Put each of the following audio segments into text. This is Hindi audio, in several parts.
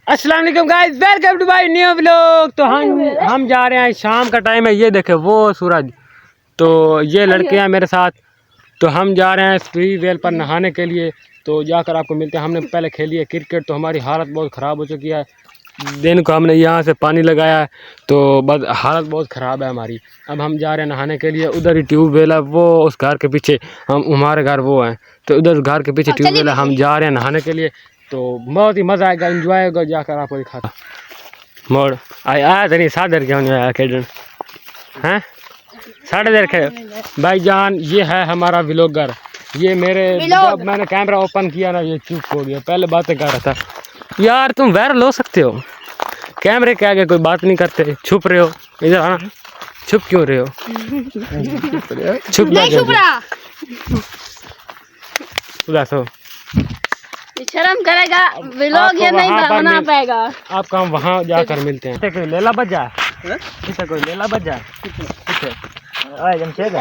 अस्सलाम वालेकुम guys, welcome to my new vlog. तो हम जा रहे हैं, शाम का टाइम है, ये देखे वो सूरज। तो ये लड़के हैं मेरे साथ। तो हम जा रहे हैं स्पीड वेल पर नहाने के लिए। तो जाकर आपको मिलते हैं। हमने पहले खेली है क्रिकेट, तो हमारी हालत बहुत ख़राब हो चुकी है। दिन को हमने यहाँ से पानी लगाया है, तो बस हालत बहुत ख़राब है हमारी। अब हम जा रहे हैं नहाने के लिए। उधर ही ट्यूबवेल है, वो उस घर के पीछे, हम हमारे घर वो हैं। तो उधर घर के पीछे ट्यूबवेल है, हम जा रहे हैं नहाने के लिए। तो बहुत ही मज़ा आएगा, एंजॉय होगा, जाकर आपको दिखाता मोड़ आया नहीं सादर क्यों नहीं आया खेडन हैं साढ़े देर खे भाईजान। ये है हमारा व्लॉगर। ये मेरे जब मैंने कैमरा ओपन किया ना, ये चुप हो गया। पहले बातें कर रहा था। यार तुम वायरल हो सकते हो, कैमरे के आगे कोई बात नहीं करते, छुप रहे हो। इधर आना, छुप क्यों रहे हो? छुप नहीं छुप रहा। उदास हो, शर्म करेगा, व्लॉग ये नहीं बना पाएगा। आपको हम वहाँ जाकर मिलते हैं। कोई लेला बजा, कोई लेला बजा जमशेद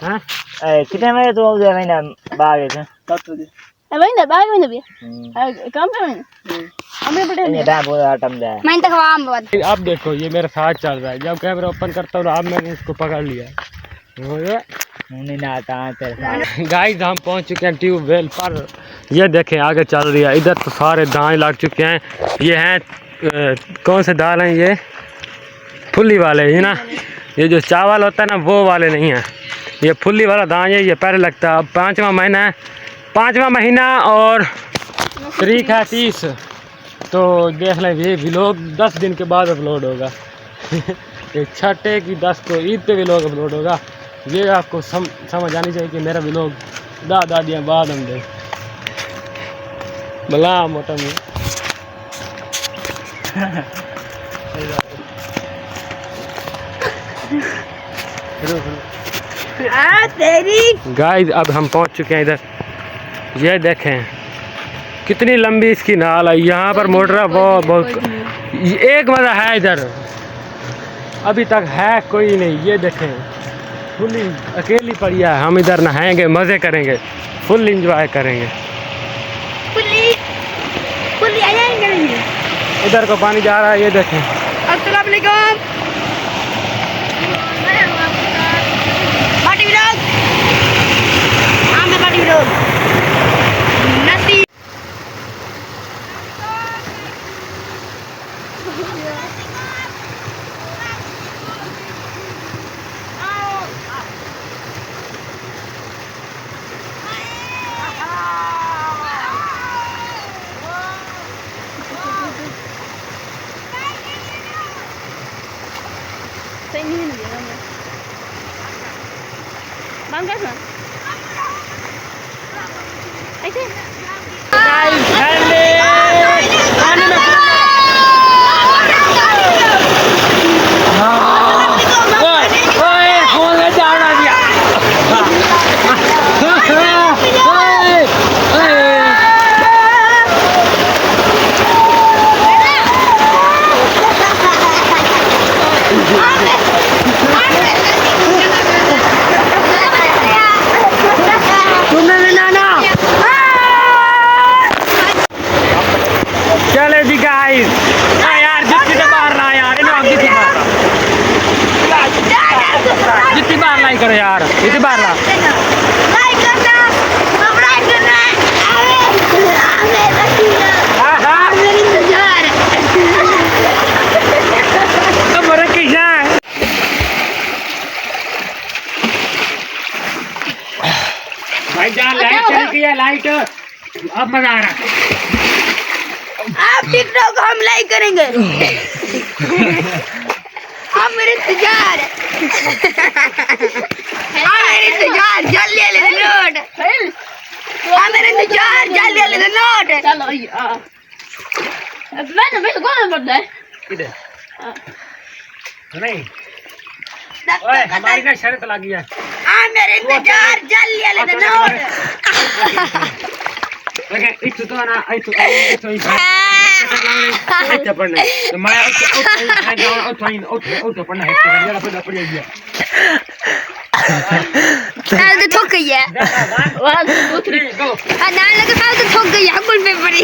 हाँ कितने में तो महीना बागे थे वही बाग में भी काम पे हमें बड़े मैं तक आम बात। अब देखो ये मेरे साथ चल रहा है। जब कैमरा ओपन करता हूँ अब मैंने इसको पकड़ लिया। गाइस हम पहुंच चुके हैं ट्यूबवेल पर। ये देखें आगे चल रही है। इधर तो सारे दाएं लग चुके हैं। ये हैं कौन से दाल हैं? ये फुल्ली वाले है ना। ये जो चावल होता है ना वो वाले नहीं हैं, ये फुल्ली वाला दाल है। ये पहले लगता है। अब पाँचवा महीना है, 5वां महीना और तारीख है 30। तो देख लें, ये व्लॉग 10 दिन के बाद अपलोड होगा। ये छठे की 10 को ईद पे व्लॉग अपलोड होगा। ये आपको समझ आनी चाहिए कि मेरा व्लॉग दादियाँ बाद हम दे भला मोटा में। गाइस अब हम पहुंच चुके हैं इधर। ये देखें कितनी लंबी इसकी नाल है। यहाँ पर मोटर बहुत एक मज़ा है इधर, अभी तक है कोई नहीं। ये देखें फुल अकेली पड़ी है। हम इधर नहाएंगे, मज़े करेंगे, फुल इंजॉय करेंगे। इधर को पानी जा रहा है, ये देखें। अस्सलाम वालेकुम। पार्टी व्लॉग, पार्टी व्लॉग नसी। Bang guys mah. Ayo. जितनी बार लाइक करो यार, इतनी बार ला भाईजान। लाइट चली गई है, लाइट अब मजा आ रहा है। आप टिकटॉक हम लाइक करेंगे। आप मेरे इंतजार जल्दी ले नोट। आप मेरे इंतजार जल्दी ले नोट। चलो मैं तो कौन पड़ता है किधर नहीं। ओए हमारी ना शर्त लगी है। आप मेरे इंतजार जल्दी ले नोट। ओके इट्स तो ना इट्स पढ़ना तो मैं पढ़ना है पढ़ गया। साल तो ठोक गई है। 1 2 3 गो। नाल लगा साल तो ठोक गई है, कुल पे पड़ी।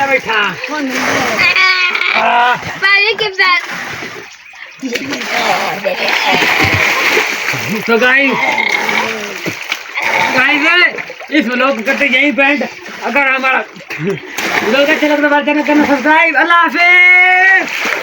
है बैठा पानी के साथ तो गाइस इस व्लॉग करते यही बैंड अगर हमारा व्लॉग अच्छा लगता है चैनल करना सब्सक्राइब। अल्लाह हाफिज़।